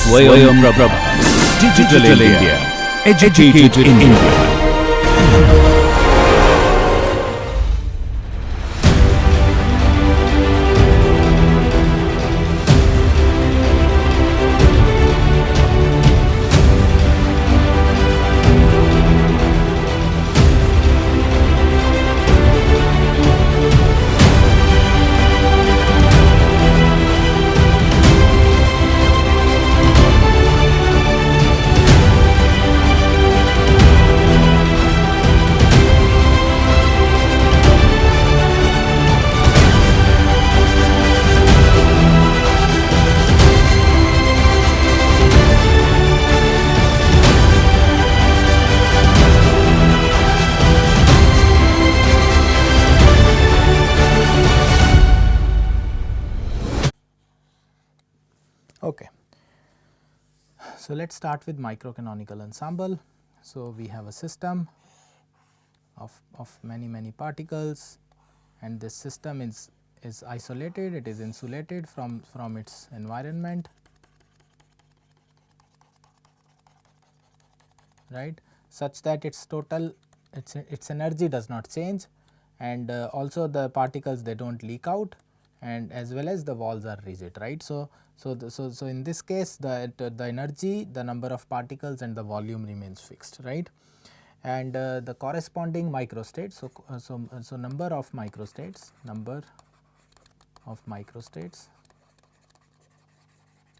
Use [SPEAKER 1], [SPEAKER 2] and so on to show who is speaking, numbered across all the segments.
[SPEAKER 1] Swayam Prabha. Digital India. Educated in India.
[SPEAKER 2] Okay. So let's start with microcanonical ensemble. So we have a system of many particles, and this system is isolated, it is insulated from its environment, right, such that its energy does not change, and also the particles, they do not leak out, and as well as the walls are rigid, right. So in this case the energy, the number of particles and the volume remains fixed, right, and the corresponding microstate. So number of microstates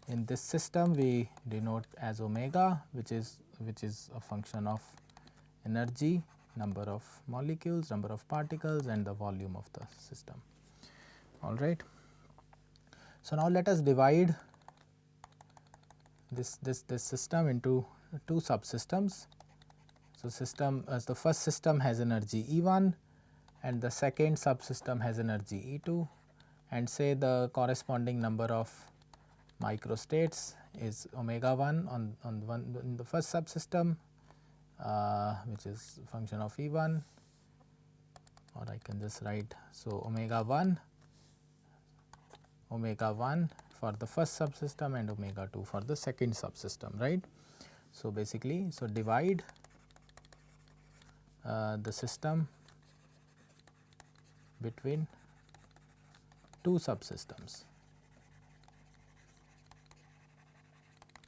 [SPEAKER 2] in this system we denote as omega, which is a function of energy, number of molecules, number of particles and the volume of the system. All right. So now let us divide this system into two subsystems. So system, as the first system has energy E1 and the second subsystem has energy E2, and say the corresponding number of microstates is omega 1 on one in the first subsystem, which is function of E1, or I can just write, so omega 1 for the first subsystem and omega 2 for the second subsystem, right. So basically, so divide the system between two subsystems,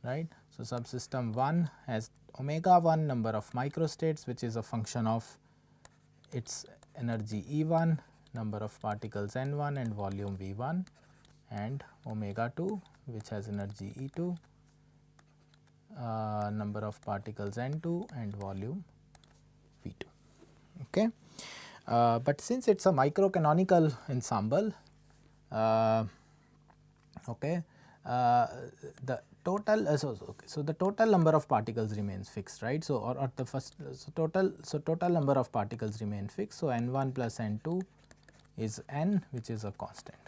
[SPEAKER 2] right. So subsystem 1 has omega 1 number of microstates, which is a function of its energy E1, number of particles N1 and volume V1, and omega 2 which has energy E2, number of particles N2 and volume V2. Okay. But since it is a microcanonical ensemble, okay, the total so the total number of particles remains fixed, right. So or the first, so total number of particles remain fixed. So N1 plus N2 is N, which is a constant,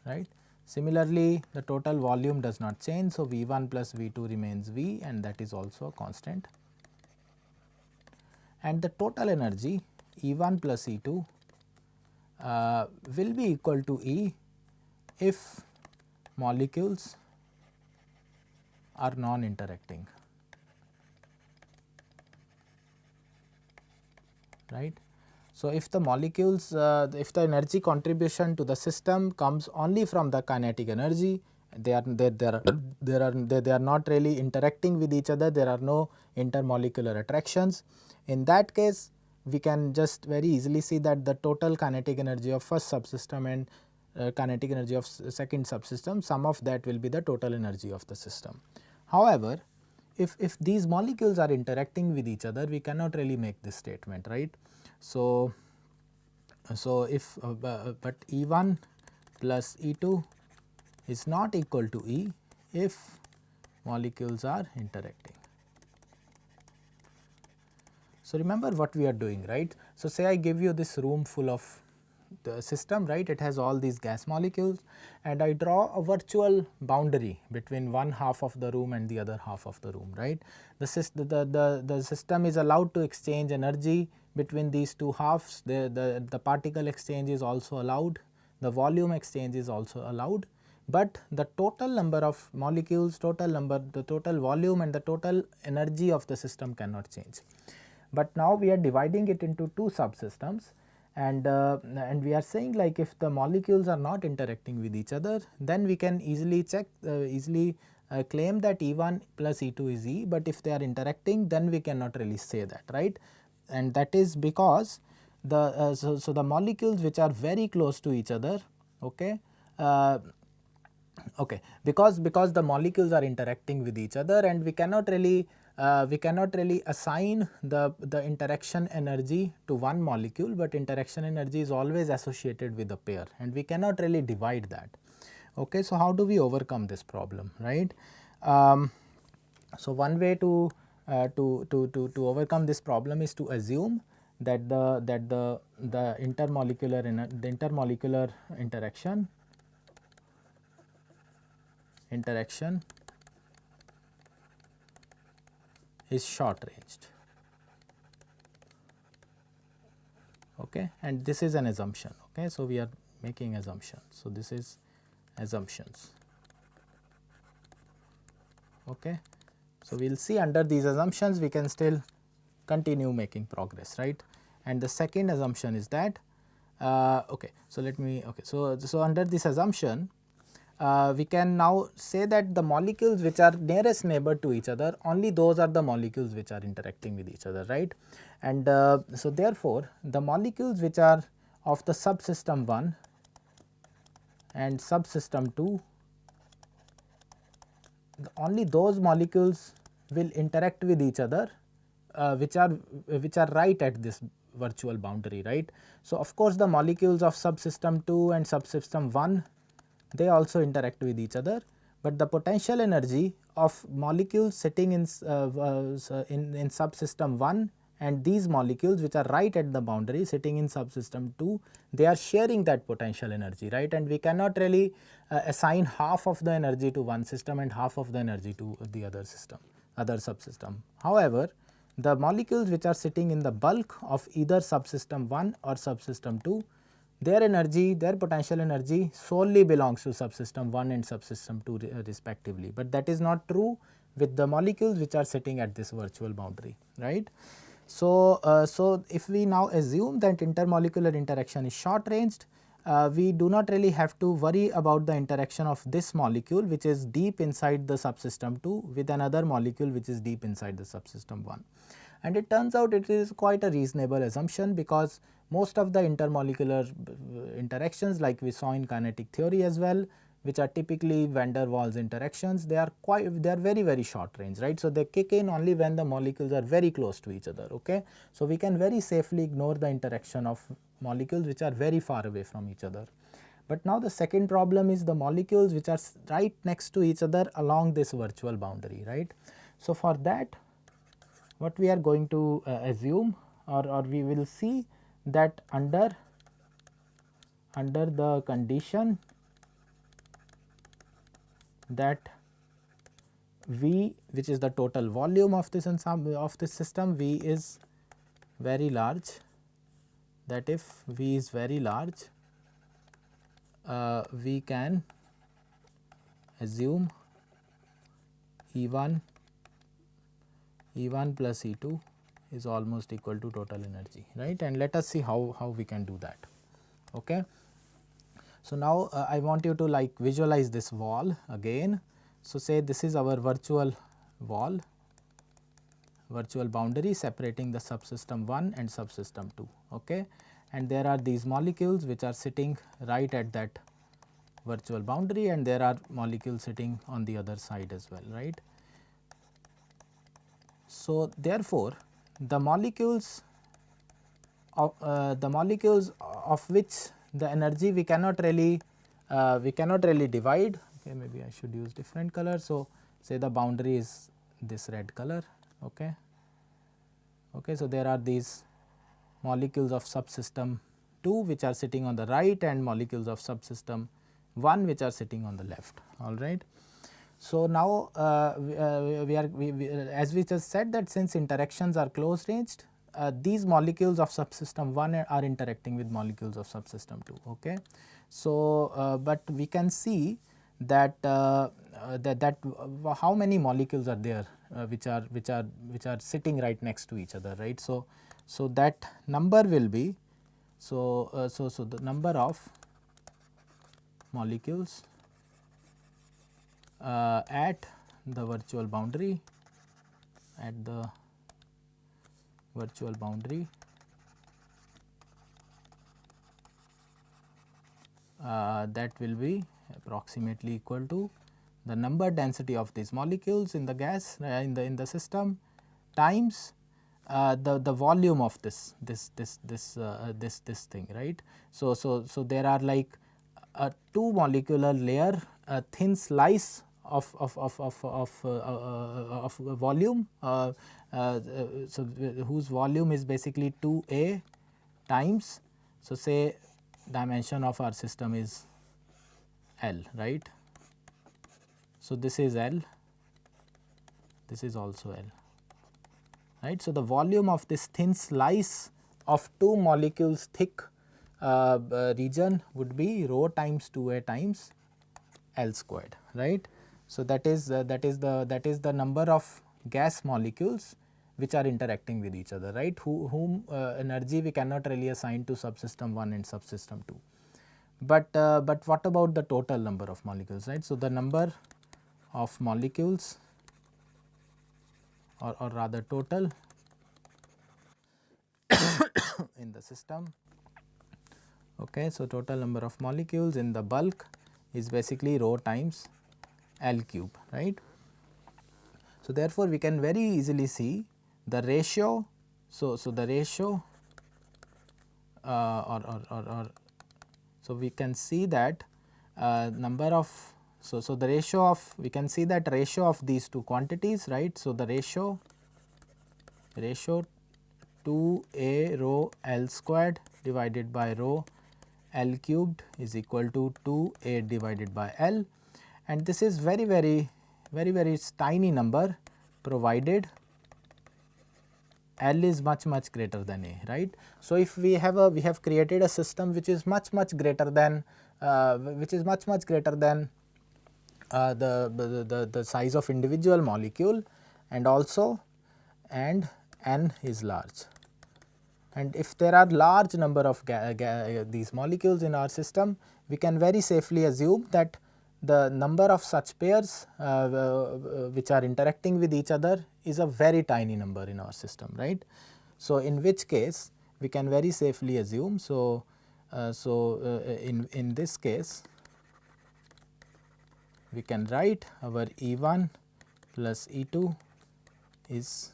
[SPEAKER 2] right. Similarly, the total volume does not change, so V1 plus V2 remains V, and that is also a constant, and the total energy E1 plus E2 will be equal to E if molecules are non-interacting, right. So if the molecules, if the energy contribution to the system comes only from the kinetic energy, they are not really interacting with each other, there are no intermolecular attractions. In that case, we can just very easily see that the total kinetic energy of first subsystem and kinetic energy of second subsystem, sum of that will be the total energy of the system. However, if these molecules are interacting with each other, we cannot really make this statement, right. So if but E1 plus E2 is not equal to E if molecules are interacting. So remember what we are doing, right. So say I give you this room full of the system, right, it has all these gas molecules, and I draw a virtual boundary between one half of the room and the other half of the room, right. The system is allowed to exchange energy between these two halves, the particle exchange is also allowed, the volume exchange is also allowed, but the total number of molecules, the total volume and the total energy of the system cannot change. But now we are dividing it into two subsystems, and we are saying like if the molecules are not interacting with each other, then we can easily claim that E1 plus E2 is E, but if they are interacting, then we cannot really say that, right. And that is because the so the molecules which are very close to each other, okay, because the molecules are interacting with each other, and we cannot really assign the interaction energy to one molecule, but interaction energy is always associated with a pair, and we cannot really divide that. Okay, so how do we overcome this problem, right? So one way to overcome this problem is to assume that the intermolecular interaction is short ranged. Okay, and this is an assumption. Okay, so we are making assumptions. So this is assumptions. Okay, so we will see under these assumptions we can still continue making progress, right. And the second assumption is that so under this assumption we can now say that the molecules which are nearest neighbor to each other, only those are the molecules which are interacting with each other, right. And so therefore the molecules which are of the subsystem 1 and subsystem 2, only those molecules will interact with each other which are right at this virtual boundary, right. So of course the molecules of subsystem 2 and subsystem 1, they also interact with each other, but the potential energy of molecules sitting in subsystem 1 and these molecules which are right at the boundary sitting in subsystem 2, they are sharing that potential energy, right, and we cannot really assign half of the energy to one system and half of the energy to the other subsystem. However, the molecules which are sitting in the bulk of either subsystem 1 or subsystem 2, their potential energy solely belongs to subsystem 1 and subsystem 2 respectively, but that is not true with the molecules which are sitting at this virtual boundary, right. So, if we now assume that intermolecular interaction is short ranged, we do not really have to worry about the interaction of this molecule which is deep inside the subsystem 2 with another molecule which is deep inside the subsystem 1. And it turns out it is quite a reasonable assumption, because most of the intermolecular interactions, like we saw in kinetic theory as well, which are typically van der Waals interactions, they are very short range, right. So they kick in only when the molecules are very close to each other. Okay, so we can very safely ignore the interaction of molecules which are very far away from each other. But now the second problem is the molecules which are right next to each other along this virtual boundary, right. So for that, what we are going to assume, or we will see that under the condition that V, which is the total volume of this system, V is very large, that if V is very large, we can assume E1 plus E2 is almost equal to total energy, right, and let us see how we can do that. Okay. So now I want you to like visualize this wall again. So say this is our virtual wall, virtual boundary separating the subsystem 1 and subsystem 2. Okay, and there are these molecules which are sitting right at that virtual boundary, and there are molecules sitting on the other side as well, right. So therefore the molecules of which the energy we cannot really divide. Okay, maybe I should use different color. So say the boundary is this red color. Okay. Okay, so there are these molecules of subsystem 2 which are sitting on the right, and molecules of subsystem 1 which are sitting on the left. All right. So now as we just said that since interactions are close ranged, these molecules of subsystem 1 are interacting with molecules of subsystem 2. Okay. So but we can see that how many molecules are there which are sitting right next to each other, right. So that number will be, so the number of molecules at the virtual boundary, that will be approximately equal to the number density of these molecules in the gas in the system times the volume of this thing, right. So there are like a 2 molecular layer, a thin slice of volume, so whose volume is basically 2A times, so say dimension of our system is L, right. So this is L, this is also L, right. So the volume of this thin slice of 2 molecules thick region would be rho times 2A times L squared, right. So that is the number of gas molecules which are interacting with each other, right, whom energy we cannot really assign to subsystem 1 and subsystem 2. But what about the total number of molecules, right. So the number of molecules or rather total in the system, okay. So total number of molecules in the bulk is basically rho times L cube, right. So therefore we can very easily see the ratio, so the ratio so we can see that number of, so the ratio of, we can see that ratio of these two quantities, right. So the ratio 2A rho L squared divided by rho L cubed is equal to 2A divided by L, and this is very tiny number provided L is much greater than A, right. So if we have created a system which is much greater than the size of individual molecule, and also N is large, and if there are large number of these molecules in our system, we can very safely assume that the number of such pairs which are interacting with each other is a very tiny number in our system, right. So in which case we can very safely assume, so in this case we can write our E1 plus E2 is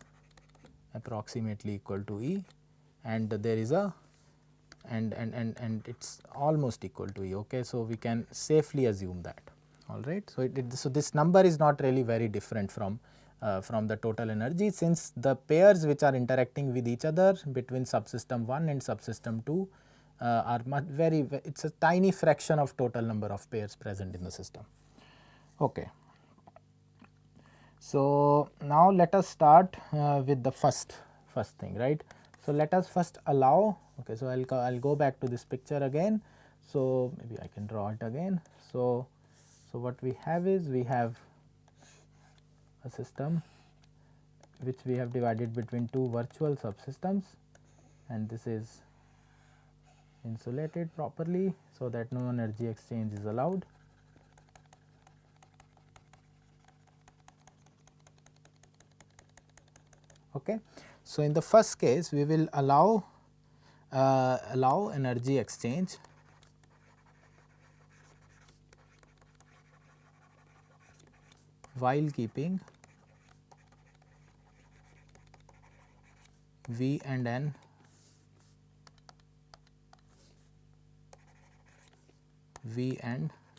[SPEAKER 2] approximately equal to E, and there is a and it's almost equal to E, okay. So we can safely assume that, all right. So so this number is not really very different from the total energy, since the pairs which are interacting with each other between subsystem 1 and subsystem 2 are it's a tiny fraction of total number of pairs present in the system, okay. So now let us start with the first thing, right. So let us first allow, okay. So I'll go back to this picture again. So maybe I can draw it again. So what we have is, we have a system which we have divided between 2 virtual subsystems, and this is insulated properly so that no energy exchange is allowed. Okay. So in the first case we will allow energy exchange while keeping V and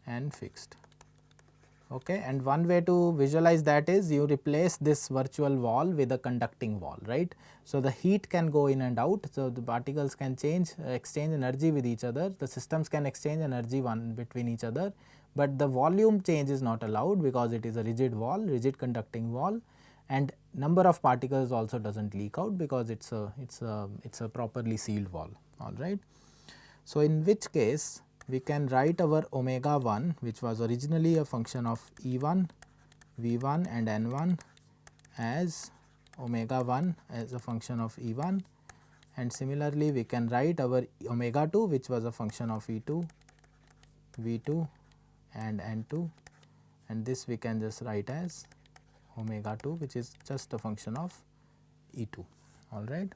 [SPEAKER 2] N fixed, okay. And one way to visualize that is, you replace this virtual wall with a conducting wall, right. So the heat can go in and out, so the particles can exchange energy with each other, the systems can exchange energy one between each other, but the volume change is not allowed because it is a rigid wall, rigid conducting wall, and number of particles also does not leak out because it's a properly sealed wall, all right. So in which case we can write our omega 1, which was originally a function of E1, V1 and N1, as omega 1 as a function of E1, and similarly we can write our omega 2, which was a function of E2, V2 and N2, and this we can just write as omega 2, which is just a function of E2. All right.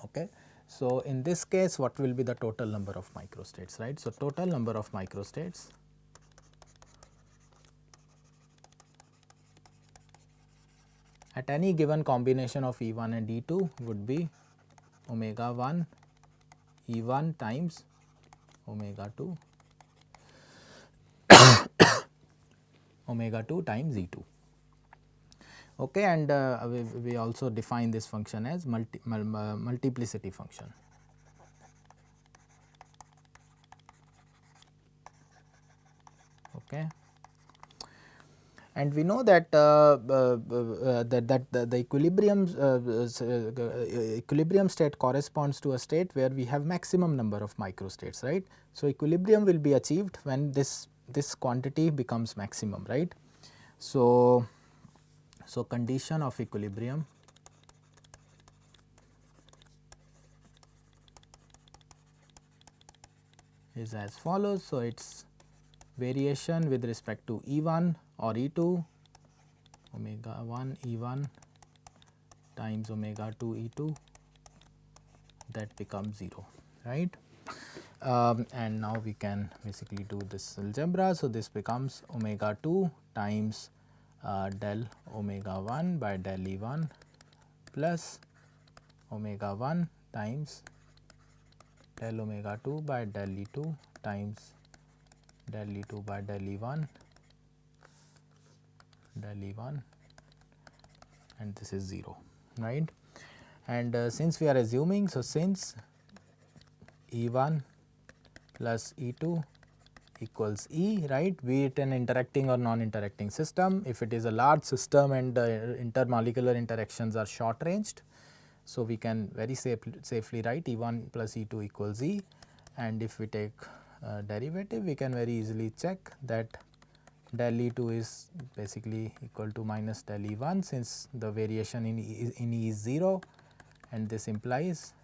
[SPEAKER 2] Okay. So, in this case what will be the total number of microstates, right. So, total number of microstates at any given combination of E1 and E2 would be omega 1 E1 times omega 2 omega 2 times E2. Okay, and we also define this function as multiplicity function. Okay. And we know that the equilibrium state corresponds to a state where we have maximum number of microstates, right. So, equilibrium will be achieved when this quantity becomes maximum, right. So, condition of equilibrium is as follows. So, it is variation with respect to E1 or E2, omega 1 E1 times omega 2 E2, that becomes 0, right. And now we can basically do this algebra. So, this becomes omega 2 times del omega 1 by del E1 plus omega 1 times del omega 2 by del E2 times del E2 by del E1 and this is 0, right. And since we are assuming, so since E1 plus E2 equals E, right, be it an interacting or non-interacting system. If it is a large system and the intermolecular interactions are short ranged, so we can very safely write E1 plus E2 equals E, and if we take derivative, we can very easily check that del E2 is basically equal to minus del E1, since the variation in E is 0, and this implies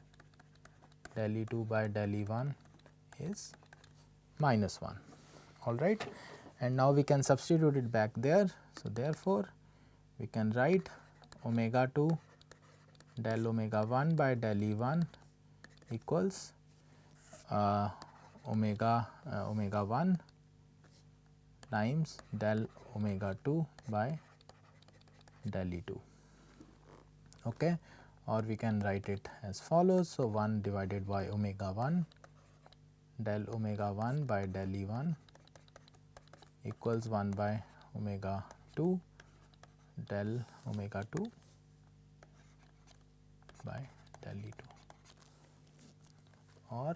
[SPEAKER 2] del E2 by del E1 is minus 1, all right. And now we can substitute it back there. So, therefore, we can write omega 2 del omega 1 by del E1 equals omega 1 times del omega 2 by del E2, okay. Or we can write it as follows. So, 1 divided by omega 1 del omega 1 by del E1 equals 1 by omega 2 del omega 2 by del E2, or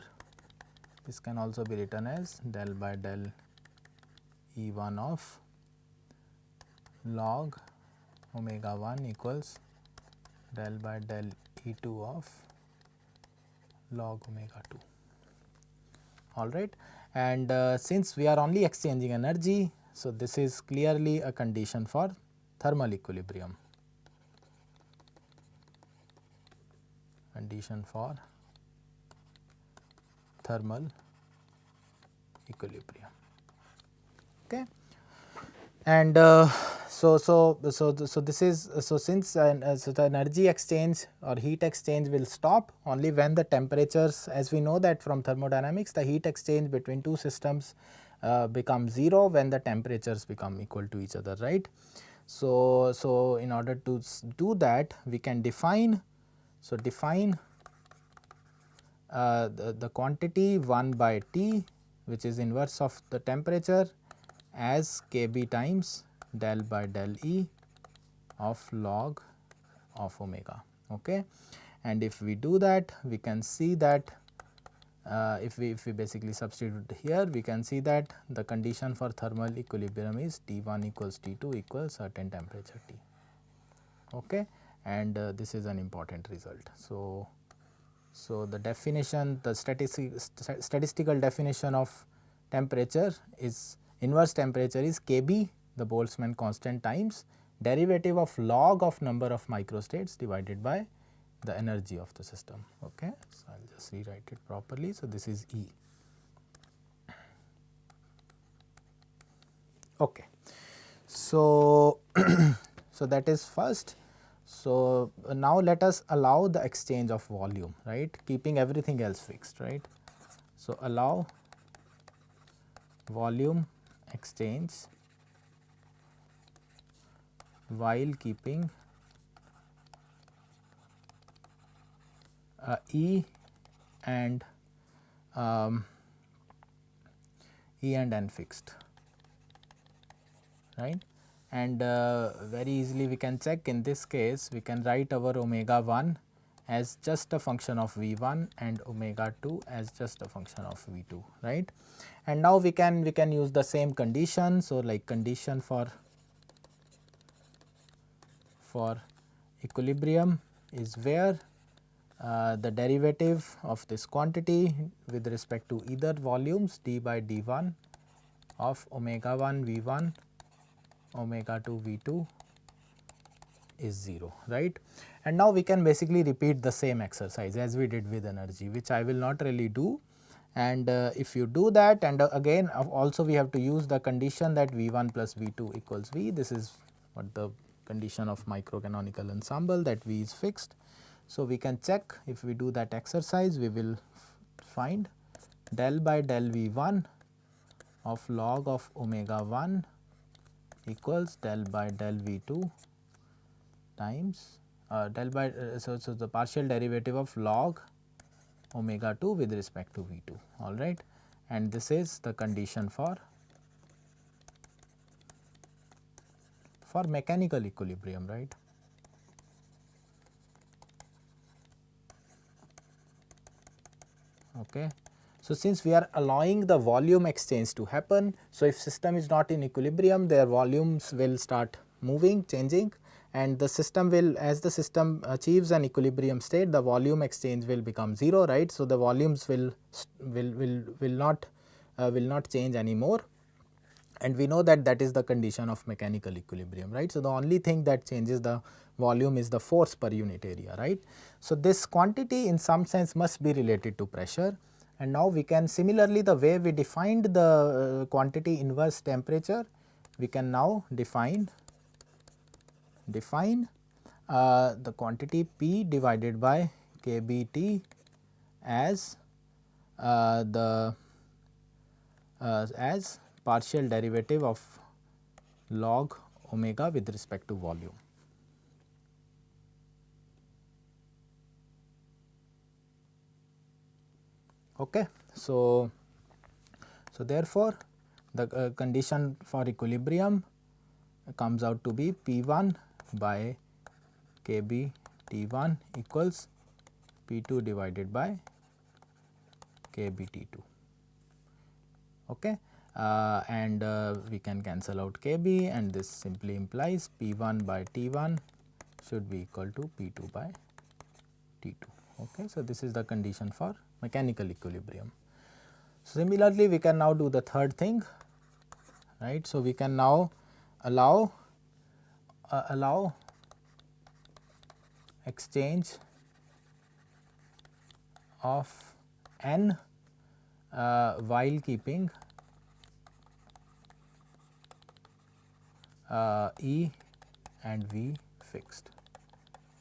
[SPEAKER 2] this can also be written as del by del E1 of log omega 1 equals del by del E2 of log omega 2, all right. And since we are only exchanging energy, so this is clearly a condition for thermal equilibrium. Condition for thermal equilibrium, okay. And so this is, so since so the energy exchange or heat exchange will stop only when the temperatures, as we know that from thermodynamics, the heat exchange between two systems becomes 0 when the temperatures become equal to each other, right. So in order to do that, we can define, so define the quantity 1 by T, which is inverse of the temperature, as Kb times del by del E of log of omega, okay. And if we do that, we can see that if we basically substitute here, we can see that the condition for thermal equilibrium is T1 equals T2 equals certain temperature T, okay. And this is an important result. So, So, the definition, the statistical definition of temperature is, inverse temperature is Kb, the Boltzmann constant, times derivative of log of number of microstates divided by the energy of the system. Okay. So, I will just rewrite it properly. So, this is E. Okay. So, so that is first. So, now let us allow the exchange of volume, right, keeping everything else fixed, right. So, allow volume exchange while keeping E and N fixed, right. And very easily we can check, in this case we can write our omega 1 as just a function of V1 and omega 2 as just a function of V2, right. And now we can use the same condition. So, like condition for equilibrium is where the derivative of this quantity with respect to either volumes d by d1 of omega 1 V1 omega 2 V2 is 0, right. And now we can basically repeat the same exercise as we did with energy, which I will not really do. And if you do that, and again also we have to use the condition that V1 plus V2 equals V. This is what the condition of microcanonical ensemble, that V is fixed. So, we can check, if we do that exercise, we will find del by del V1 of log of omega 1 equals del by del V2 times del by so the partial derivative of log omega 2 with respect to V2, all right. And this is the condition for mechanical equilibrium, right. Okay. So, since we are allowing the volume exchange to happen, so if system is not in equilibrium, their volumes will start moving, changing, and the system will, as the system achieves an equilibrium state, the volume exchange will become 0, right. So, the volumes will not change anymore, and we know that that is the condition of mechanical equilibrium, right. So, the only thing that changes the volume is the force per unit area, right. So, this quantity in some sense must be related to pressure. And now we can, similarly the way we defined the quantity inverse temperature, we can now define the quantity P divided by KBT as as partial derivative of log omega with respect to volume. Okay. So, therefore, the condition for equilibrium comes out to be P1 by Kb T1 equals P2 divided by Kb T2. Okay. And we can cancel out Kb, and this simply implies P1 by T1 should be equal to P2 by T2. Okay. So, this is the condition for mechanical equilibrium. Similarly, we can now do the third thing, right. So, we can now allow exchange of N while keeping E and V fixed.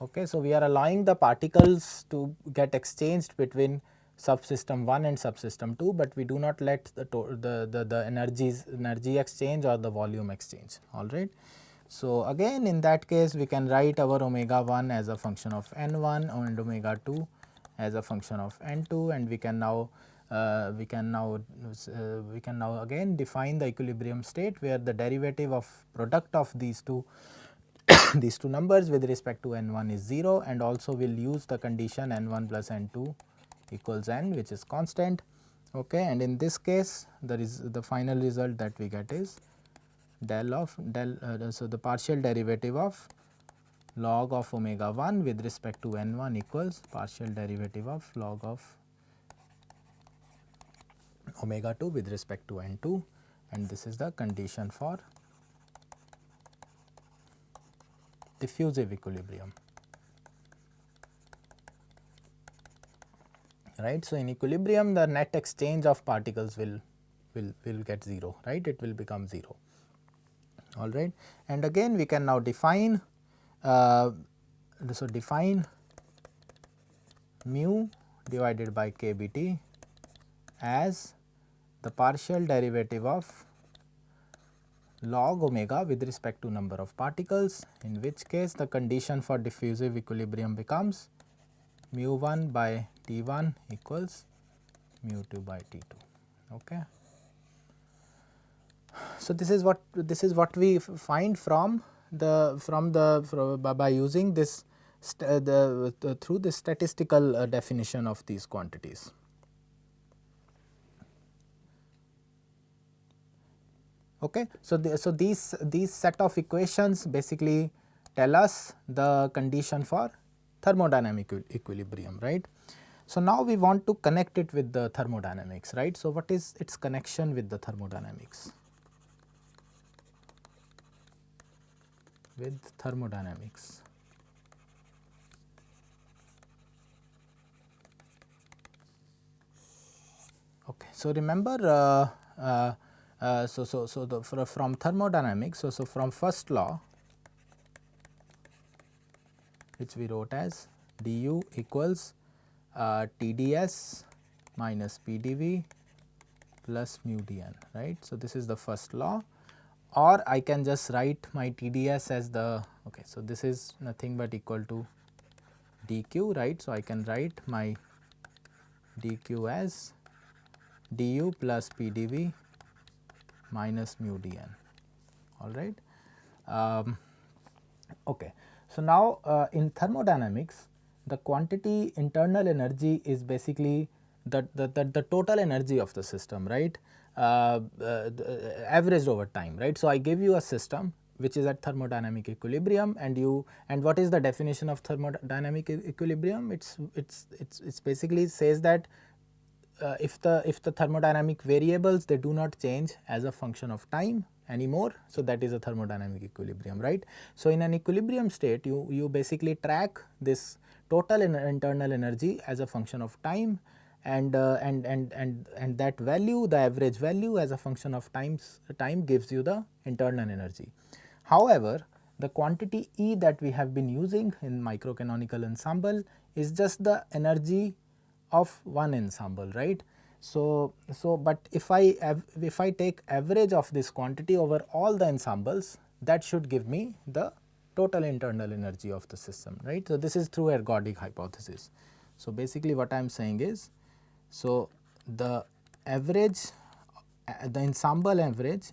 [SPEAKER 2] Okay. So, we are allowing the particles to get exchanged between subsystem 1 and subsystem 2, but we do not let the energy exchange or the volume exchange, all right. So, again in that case we can write our omega 1 as a function of N1 and omega 2 as a function of N2, and we can now again define the equilibrium state where the derivative of product of these two these two numbers with respect to N1 is 0, and also we will use the condition N1 plus N2 equals N, which is constant. Okay. And in this case the final result that we get is del of so the partial derivative of log of omega 1 with respect to n1 equals partial derivative of log of omega 2 with respect to n2, and this is the condition for diffusive equilibrium, right. So, in equilibrium the net exchange of particles will get 0, right, it will become 0, all right. And again we can now define, so define mu divided by kBt as the partial derivative of log omega with respect to number of particles, in which case the condition for diffusive equilibrium becomes mu 1 by T1 equals mu 2 by T2. Okay. So, this is what we find by using this through the statistical definition of these quantities. Okay. So, these set of equations basically tell us the condition for thermodynamic equilibrium, right. So, now we want to connect it with the thermodynamics, right. So, what is its connection with the thermodynamics? With thermodynamics. Okay. So, remember from thermodynamics, so from first law, which we wrote as du equals TdS minus PdV plus mu dN, right. So, this is the first law, or I can just write my TdS as the, okay. So, this is nothing but equal to dq, right. So, I can write my dq as du plus PdV minus mu dN, all right. Okay. So, now in thermodynamics the quantity internal energy is basically the total energy of the system, right, averaged over time, right. So, I give you a system which is at thermodynamic equilibrium, and what is the definition of thermodynamic equilibrium? It's basically says that if the thermodynamic variables, they do not change as a function of time anymore. So, that is a thermodynamic equilibrium, right. So, in an equilibrium state you basically track this total internal energy as a function of time, and that value, the average value as a function of time gives you the internal energy. However, the quantity E that we have been using in microcanonical ensemble is just the energy of one ensemble, right. So, but if I take average of this quantity over all the ensembles, that should give me the total internal energy of the system, right. So, this is through ergodic hypothesis. So, basically what I am saying is, so the average, the ensemble average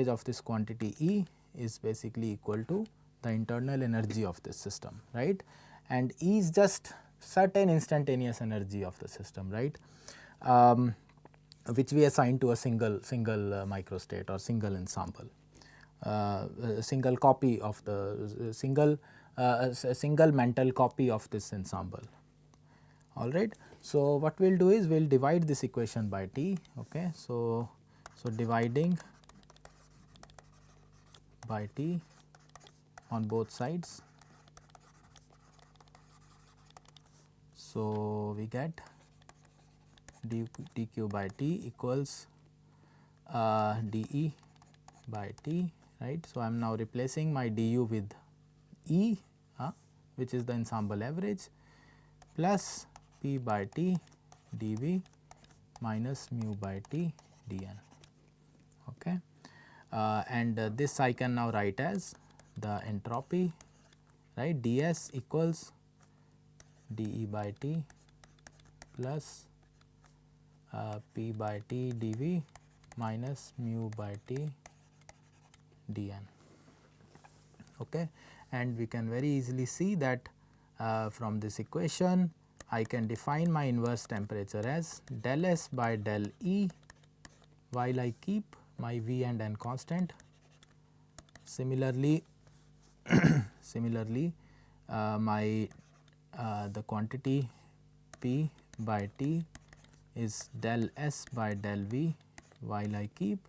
[SPEAKER 2] of this quantity E is basically equal to the internal energy of this system, right, and E is just certain instantaneous energy of the system, right, which we assign to a single microstate or single ensemble, single copy of the single mental copy of this ensemble, all right. So, what we will do is we will divide this equation by T, okay. So, dividing by T on both sides. So, we get dq by T equals dE by T, right. So, I am now replacing my du with E, which is the ensemble average, plus P by T dV minus mu by T dN, okay. And this I can now write as the entropy, right, ds equals dE by T plus P by T dV minus mu by T dN, okay. And we can very easily see that from this equation I can define my inverse temperature as del S by del E, while I keep my V and N constant, similarly similarly the quantity P by T is del S by del V, while I keep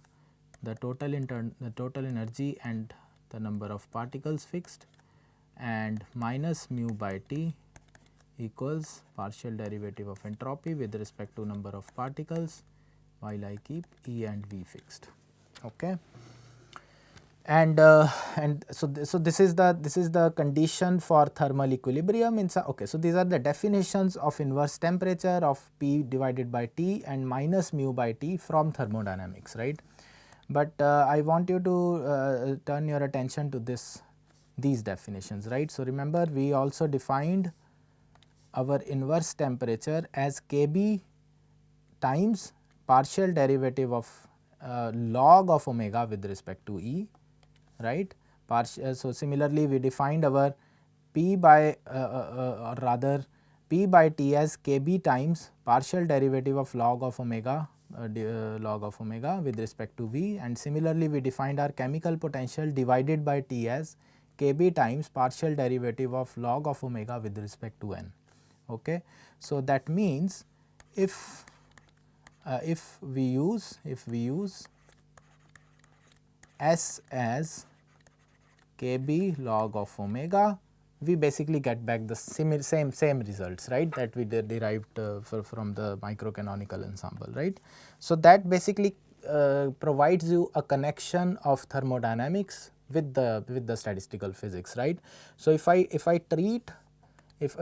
[SPEAKER 2] the total energy and the number of particles fixed, and minus mu by T equals partial derivative of entropy with respect to number of particles, while I keep E and V fixed. Okay. And so this is the condition for thermal equilibrium in okay. So these are the definitions of inverse temperature of P divided by T and minus mu by T from thermodynamics, right. But I want you to turn your attention to these definitions, right. So remember, we also defined our inverse temperature as Kb times partial derivative of log of omega with respect to E, right. So similarly, we defined our P by or rather P by T as Kb times partial derivative of log of omega with respect to V, and similarly we defined our chemical potential divided by T as Kb times partial derivative of log of omega with respect to N. Okay. So that means if we use S as Kb log of omega, we basically get back the same results, right, that we derived from the microcanonical ensemble, right. So that basically provides you a connection of thermodynamics with the statistical physics, right. So if I treat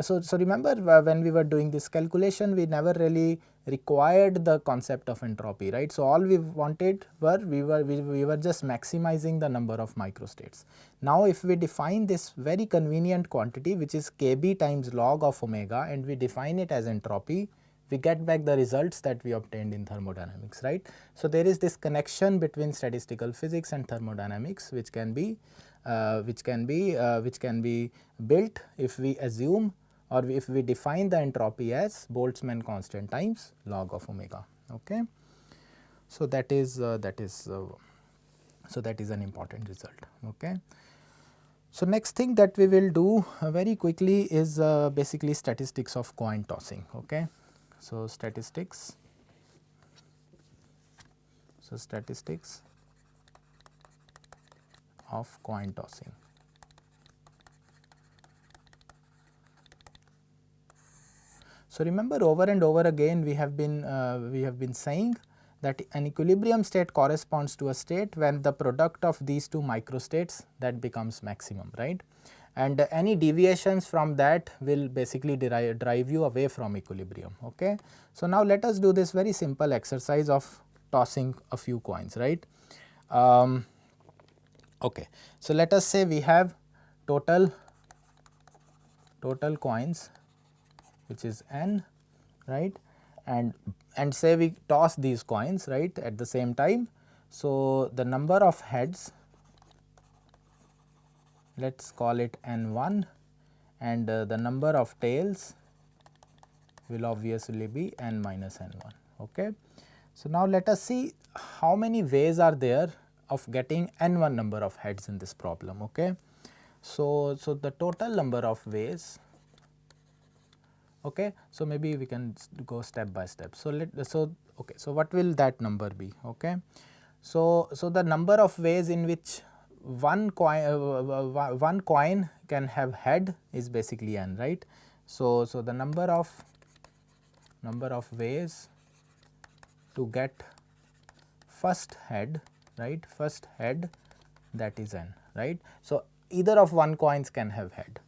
[SPEAKER 2] so remember, when we were doing this calculation, we never really required the concept of entropy, right. So all we wanted were we were just maximizing the number of microstates. Now if we define this very convenient quantity, which is Kb times log of omega, and we define it as entropy, we get back the results that we obtained in thermodynamics, right. So there is this connection between statistical physics and thermodynamics, which can be built if we assume or if we define the entropy as Boltzmann constant times log of omega. Okay. So that is an important result. Okay. So next thing that we will do very quickly is basically statistics of coin tossing. Okay. So statistics of coin tossing. So remember, over and over again we have been saying that an equilibrium state corresponds to a state when the product of these two microstates that becomes maximum, right, and any deviations from that will basically drive you away from equilibrium. Okay. So now let us do this very simple exercise of tossing a few coins, right. Okay. So let us say we have total coins, which is n, right, and say we toss these coins, right, at the same time. So the number of heads, let us call it n1, and the number of tails will obviously be n minus n1. Okay. So now let us see how many ways are there of getting n1 number of heads in this problem. Okay. So the total number of ways. Okay. So maybe we can go step by step. So okay. So what will that number be? Okay. So the number of ways in which one coin can have head is basically n, right. So the number of ways to get first head, right, that is n, right. So either of one coins can have head.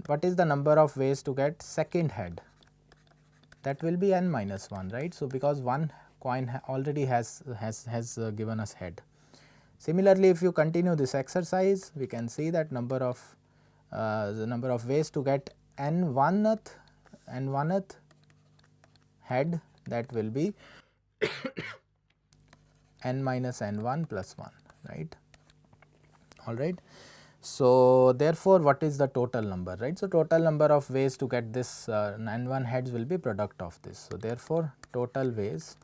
[SPEAKER 2] What is the number of ways to get second head? That will be n minus 1, right. So because one coin already has given us head. Similarly, if you continue this exercise, we can see that the number of ways to get n1th head, that will be n minus n1 plus 1, right. All right. So therefore, what is the total number, right. So total number of ways to get this n1 heads will be product of this. So therefore, total ways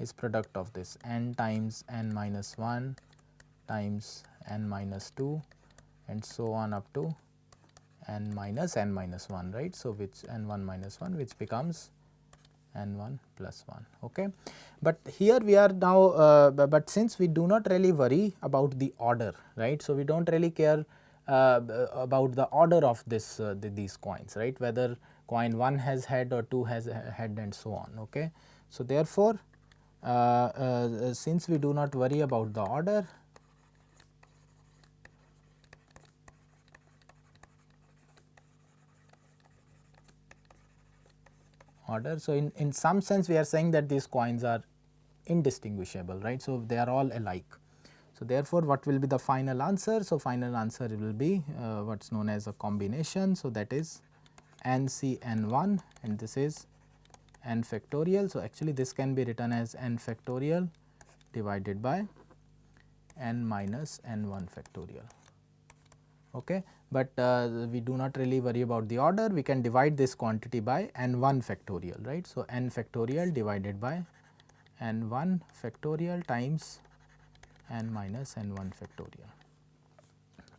[SPEAKER 2] is product of this n times n minus 1 times n minus 2 and so on up to n minus 1, right. So, which n1 minus 1, which becomes n1 plus 1. Okay. But here we are now, but since we do not really worry about the order, right. So, we do not really care about the order of this these coins, right, whether coin 1 has head or 2 has a head and so on. Okay. So, therefore, since we do not worry about the order, so in some sense we are saying that these coins are indistinguishable, right. So, they are all alike. So, therefore, what will be the final answer? So, final answer will be what is known as a combination. So, that is NCN1 and this is n factorial. So, actually this can be written as n factorial divided by n minus n1 factorial. Okay. But we do not really worry about the order, we can divide this quantity by n1 factorial, right. So, n factorial divided by n1 factorial times n minus n1 factorial.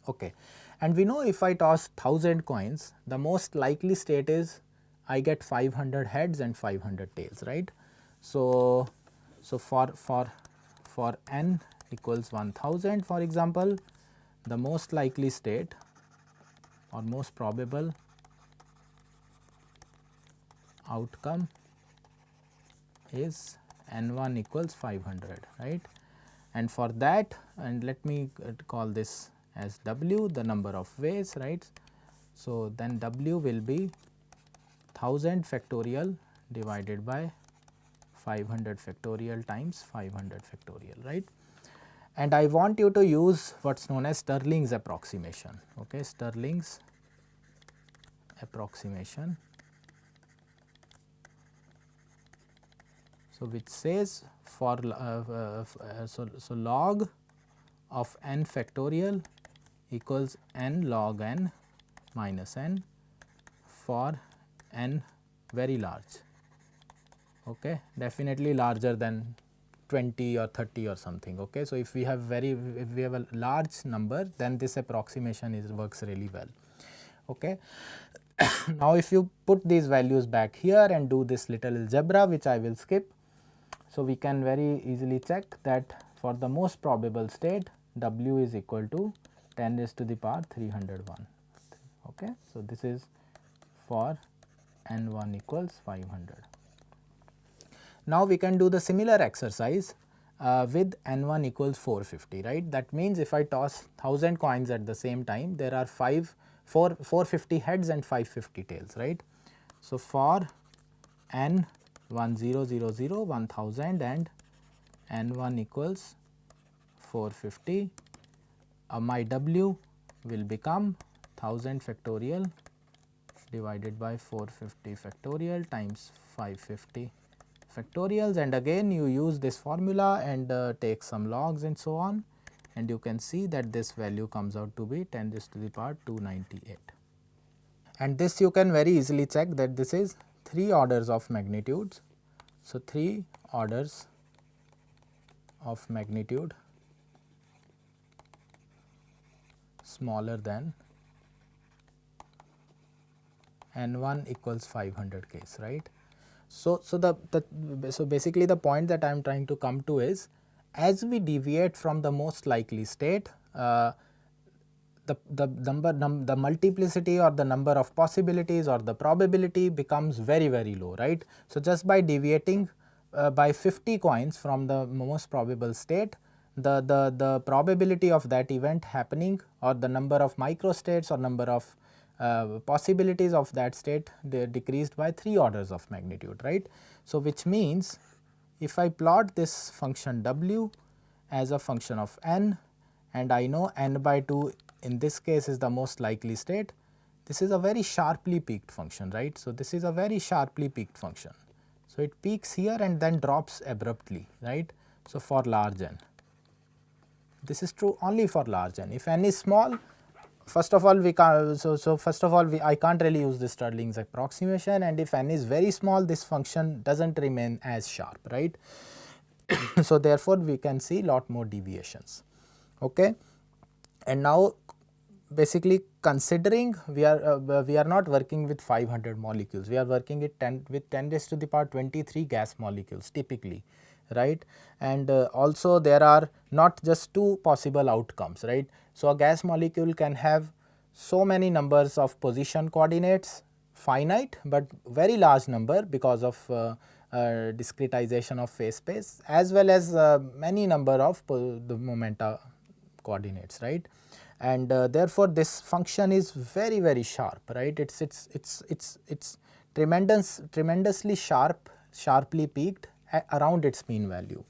[SPEAKER 2] Okay. And we know if I toss 1000 coins, the most likely state is I get 500 heads and 500 tails, right. So, for n equals 1000, for example, the most likely state or most probable outcome is n1 equals 500, right. And for that, and let me call this as W, the number of ways, right. So, then W will be 1000 factorial divided by 500 factorial times 500 factorial, right. And I want you to use what is known as Stirling's approximation. Okay, Stirling's approximation. So, which says for so log of n factorial equals n log n minus n for n very large, okay, definitely larger than 20 or 30 or something. Okay. So, if we have a large number, then this approximation works really well. Okay. Now, if you put these values back here and do this little algebra, which I will skip. So, we can very easily check that for the most probable state W is equal to 10 raised to the power 301. Okay. So, this is for n1 equals 500. Now, we can do the similar exercise with n1 equals 450, right. That means, if I toss 1000 coins at the same time, there are 450 heads and 550 tails, right. So, for n 1000, 1000 and n1 equals 450, my W will become 1000 factorial divided by 450 factorial times 550 factorials, and again you use this formula and take some logs and so on, and you can see that this value comes out to be 10 raised to the power 298. And this you can very easily check that this is 3 orders of magnitudes. So, 3 orders of magnitude smaller than n1 equals 500 case, right. So, so basically the point that I am trying to come to is, as we deviate from the most likely state, the multiplicity or the number of possibilities or the probability becomes very low, right. So, just by deviating by 50 coins from the most probable state, the probability of that event happening or the number of microstates or number of possibilities of that state, they are decreased by 3 orders of magnitude, right. So, which means if I plot this function W as a function of n, and I know n by 2 in this case is the most likely state, this is a very sharply peaked function, right. So, this is a very sharply peaked function. So, it peaks here and then drops abruptly, right. So, for large n, this is true only for large n. If n is small, first of all we can't, first of all I can't really use this Stirling's approximation, and if n is very small, this function does not remain as sharp, right. So, therefore, we can see lot more deviations. Okay. And now basically considering we are not working with 500 molecules, we are working with 10 raised to the power 23 gas molecules typically, right. And also there are not just two possible outcomes, right. So, a gas molecule can have so many numbers of position coordinates, finite but very large number because of discretization of phase space, as well as many number of the momenta coordinates, right. And therefore, this function is very sharp, right. It's tremendously sharply peaked around its mean value.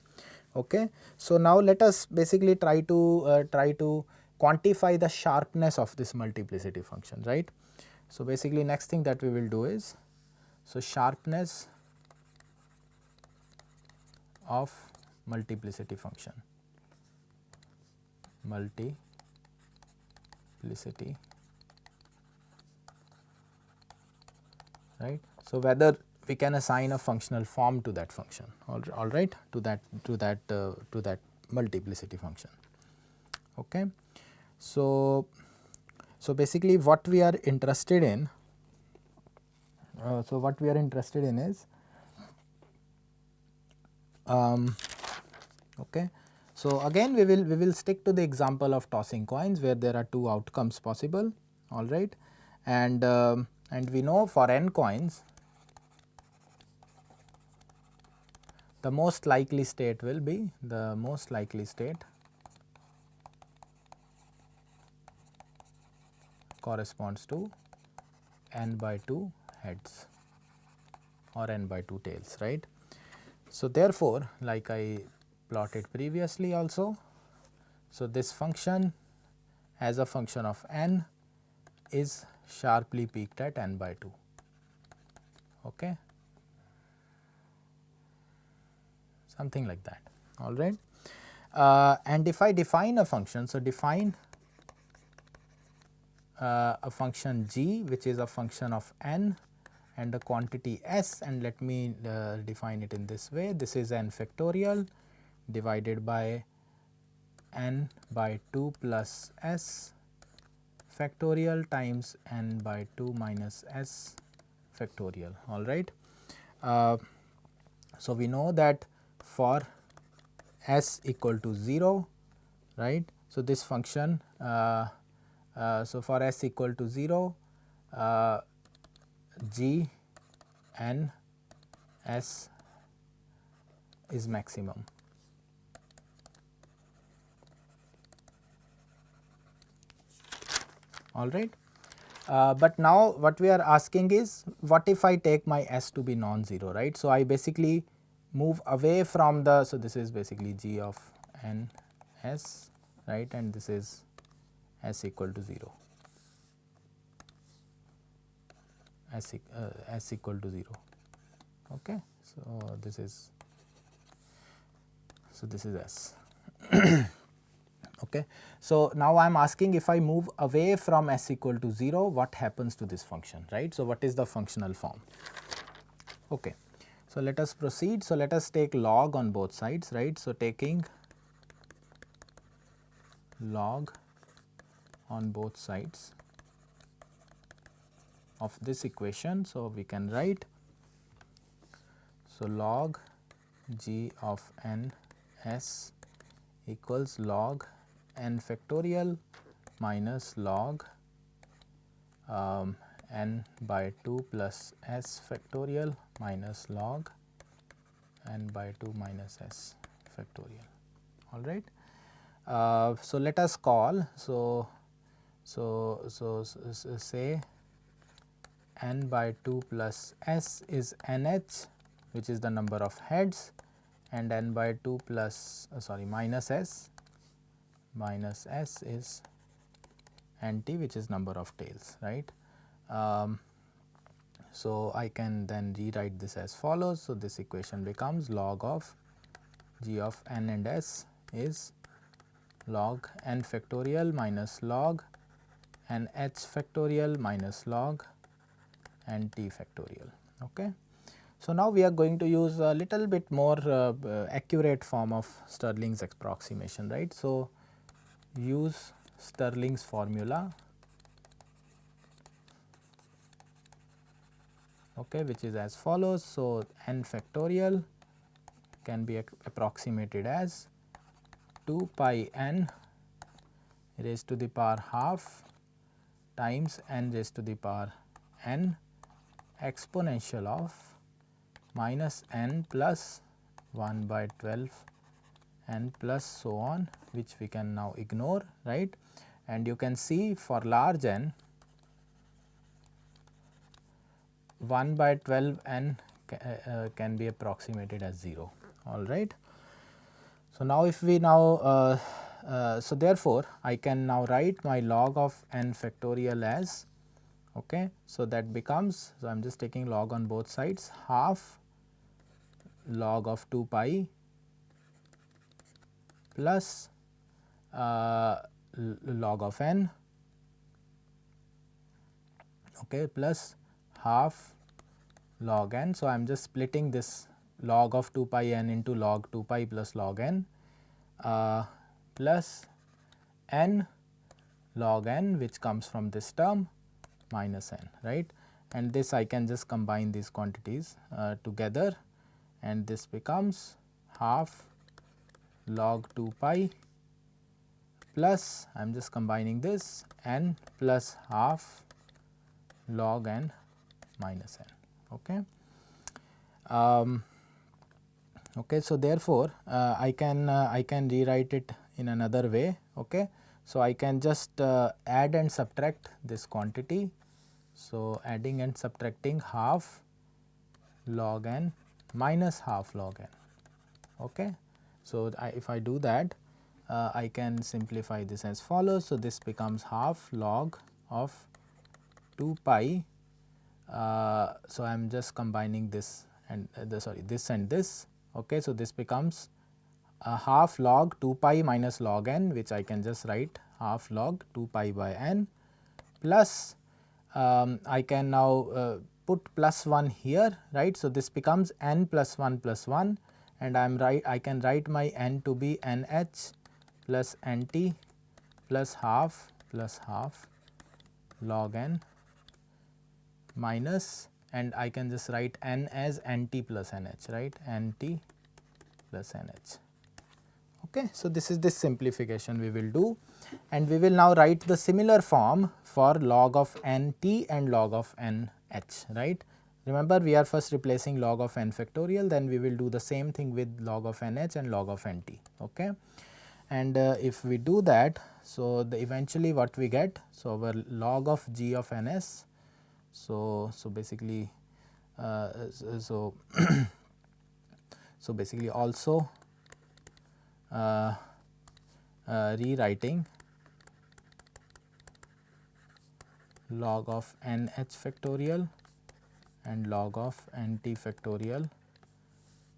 [SPEAKER 2] Okay. So, now let us basically try to quantify the sharpness of this multiplicity function, right. So, basically next thing that we will do is, so sharpness of multiplicity function, right. So, whether we can assign a functional form to that function, all right, to that multiplicity function. Okay. So, basically what we are interested in, is okay. So, again we will stick to the example of tossing coins where there are two outcomes possible, all right. And we know for n coins the most likely state will be corresponds to n by 2 heads or n by 2 tails, right. So, therefore, like I plotted previously also, so this function as a function of n is sharply peaked at n by 2. Okay. Something like that, all right. And if I define a function, so define a function g which is a function of n and a quantity s, and let me define it in this way. This is n factorial divided by n by 2 plus s factorial times n by 2 minus s factorial, all right. So, we know that for s equal to 0, right. So, this function so for s equal to 0 g n s is maximum. All right. But now what we are asking is, what if I take my s to be non-zero, right. So, I basically move away from the, so this is basically g of n s, right, and this is s equal to 0, s equal to 0. Okay. So, this is s. Okay. So, now I am asking, if I move away from s equal to 0, what happens to this function, right. So, what is the functional form? Okay. So, let us proceed. So, let us take log on both sides, right. So, taking log on both sides of this equation. So, we can write, so log g of n s equals log n factorial minus log n by 2 plus s factorial minus log n by 2 minus s factorial, all right. So, let us call, so say n by 2 plus s is nh, which is the number of heads, and n by 2 plus minus s is nt, which is number of tails, right. So, I can then rewrite this as follows. So, this equation becomes log of g of n and s is log n factorial minus log n h factorial minus log n t factorial. Okay. So, now we are going to use a little bit more accurate form of Stirling's approximation, right. So, use Stirling's formula, okay, which is as follows. So, n factorial can be approximated as 2 pi n raised to the power half times n raised to the power n exponential of minus n plus 1 by 12 n plus so on, which we can now ignore, right. And you can see for large n 1 by 12 n can be approximated as 0, all right. So, now if we now so therefore, I can now write my log of n factorial as, okay. So, that becomes, so I am just taking log on both sides, half log of 2 pi plus log of n, okay, plus half log n. So, I am just splitting this log of 2 pi n into log 2 pi plus log n plus n log n, which comes from this term minus n, right. And this I can just combine these quantities together, and this becomes half log 2 pi plus, I am just combining this, n plus half log n minus n, okay. Okay, so therefore, I can rewrite it in another way, okay. So, I can just add and subtract this quantity. So, adding and subtracting half log n minus half log n, okay. So, if I do that, I can simplify this as follows. So, this becomes half log of 2 pi. So, I am just combining this and this and this, okay. So, this becomes half log 2 pi minus log n, which I can just write half log 2 pi by n, plus I can now put plus 1 here, right. So, this becomes n plus 1 and I can write my n to be nh plus nt plus half log n minus, and I can just write n as nt plus nh, right, nt plus nh. Okay. So, this is this simplification we will do, and we will now write the similar form for log of nt and log of nh, right. Remember, we are first replacing log of n factorial, then we will do the same thing with log of nh and log of nt, okay. And if we do that, so eventually what we get, so our log of g of ns, so basically so basically also rewriting log of nh factorial and log of nt factorial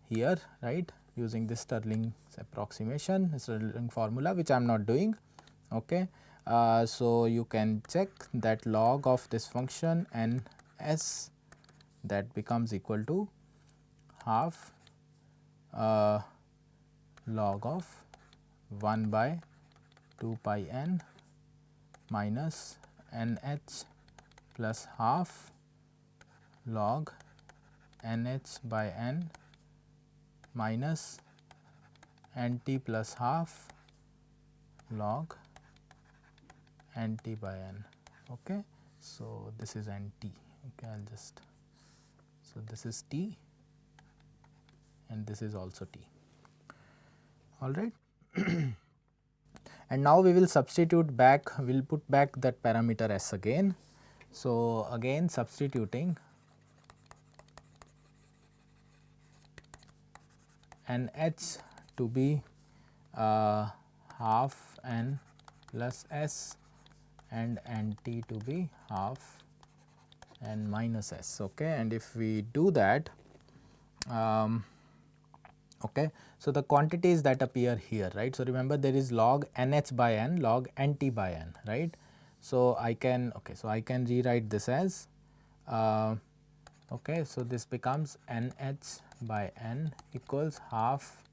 [SPEAKER 2] here, right, using this Stirling's approximation, Stirling formula, which I am not doing, okay. So, you can check that log of this function ns, that becomes equal to half log of 1 by 2 pi n minus nh plus half log nh by n minus nt plus half log nt by n, okay. So, this is nt, okay. I will just, so this is t and this is also t, all right. And now we will substitute back, we will put back that parameter s again. So, again substituting nh to be half n plus s and nt to be half n minus s, okay. And if we do that, okay, so the quantities that appear here, right. So, remember, there is log nh by n, log nt by n, right. So, I can, okay, so I can rewrite this as Okay, so this becomes nh by n equals half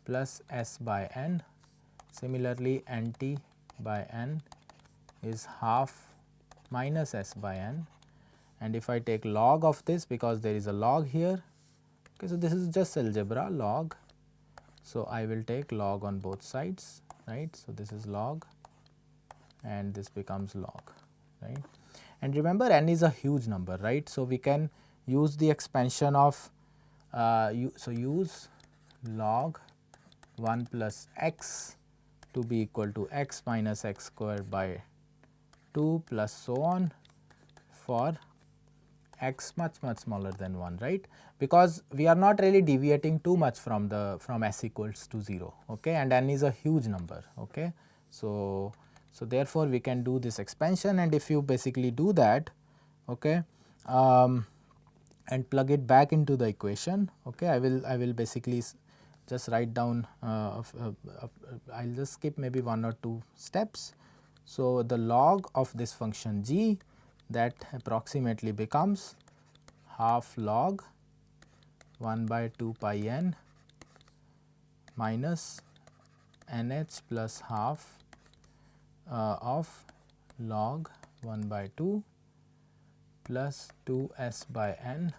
[SPEAKER 2] plus s by n. Similarly, nt by n is half minus s by n, and if I take log of this, because there is a log here, okay, so this is just algebra log. So, I will take log on both sides, right. So, this is log and this becomes log, right. And remember, n is a huge number, right. So, we can use the expansion of use log 1 plus x to be equal to x minus x squared by 2 plus so on for x much smaller than 1, right, because we are not really deviating too much from s equals to 0, okay, and n is a huge number, okay. So therefore, we can do this expansion, and if you basically do that, okay, and plug it back into the equation, okay, I will basically just write down, I will just skip maybe 1 or 2 steps. So, the log of this function g, that approximately becomes half log 1 by 2 pi n minus nh plus half of log 1 by 2 plus 2s by n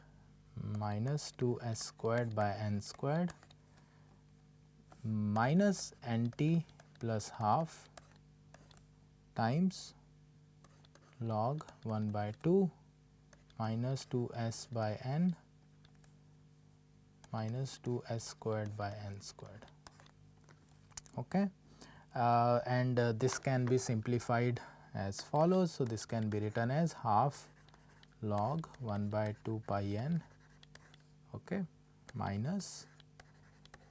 [SPEAKER 2] minus 2s squared by n squared minus nt plus half times log 1 by 2 minus 2s by n minus 2s squared by n squared, okay. And this can be simplified as follows. So, this can be written as half log 1 by 2 pi n, okay, minus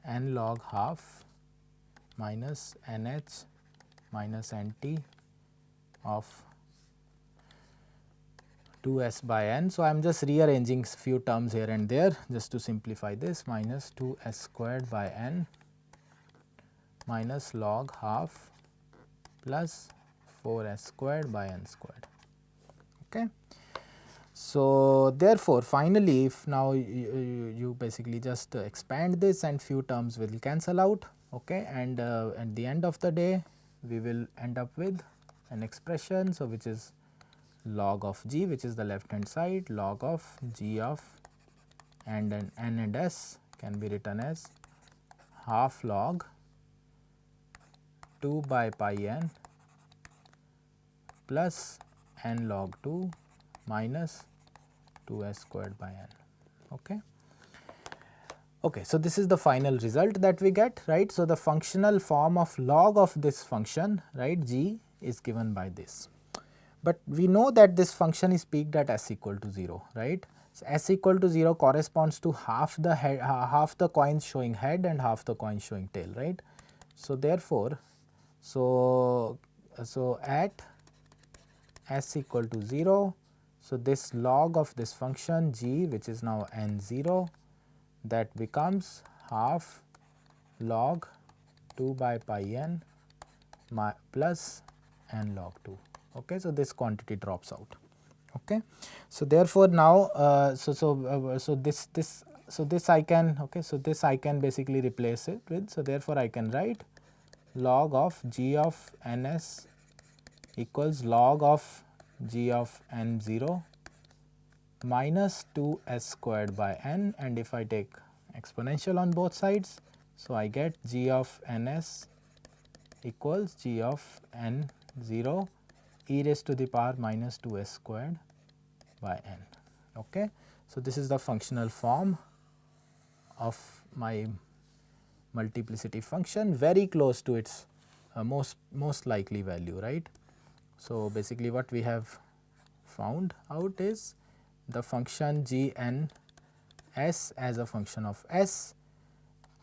[SPEAKER 2] n log half minus nh minus nt of 2s by n. So, I am just rearranging few terms here and there just to simplify this, minus 2s squared by n minus log half plus 4s squared by n squared, okay. So, therefore, finally, if now you basically just expand this and few terms will cancel out, okay, and at the end of the day we will end up with an expression. So, which is log of g, which is the left hand side, log of g of and n and s can be written as half log 2 by pi n plus n log 2 minus 2s squared by n, okay. Okay, so this is the final result that we get, right. So, the functional form of log of this function, right, g is given by this, but we know that this function is peaked at s equal to 0, right. So, s equal to 0 corresponds to half the head, half the coins showing head and half the coins showing tail, right. So, therefore, so at s equal to 0, so this log of this function g, which is now n0, that becomes half log 2 by pi n plus n log 2, okay. So, this quantity drops out, okay. So, therefore, now this I can, okay, so this I can basically replace it with. So, therefore, I can write log of g of ns equals log of g of n0 minus 2s squared by n, and if I take exponential on both sides, so I get g of ns equals g of n0 e raised to the power minus 2s squared by n, okay. So, this is the functional form of my multiplicity function, very close to its most likely value, right. So, basically what we have found out is the function g n s as a function of s,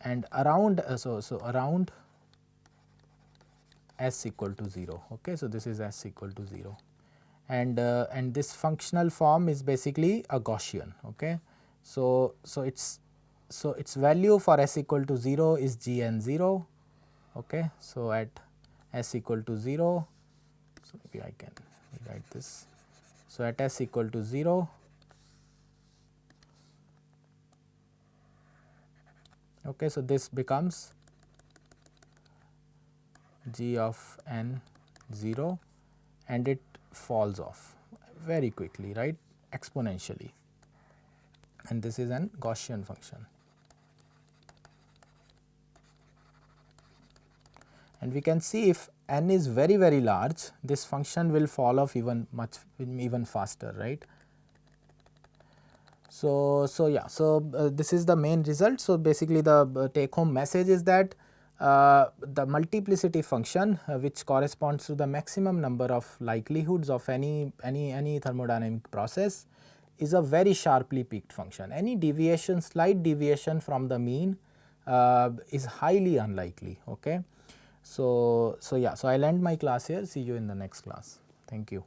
[SPEAKER 2] and around around s equal to 0, okay. So, this is s equal to 0, and this functional form is basically a Gaussian, okay. So, its value for s equal to 0 is g n 0, okay. So, at s equal to 0, so maybe I can rewrite this. So, at s equal to 0, Okay, so this becomes g of n 0 and it falls off very quickly, right, exponentially, and this is an Gaussian function. And we can see if n is very very large, this function will fall off even faster, right. So this is the main result. So basically the take home message is that the multiplicity function which corresponds to the maximum number of likelihoods of any thermodynamic process is a very sharply peaked function. Any deviation, slight deviation from the mean is highly unlikely. Okay. So I will end my class here. See you in the next class. Thank you.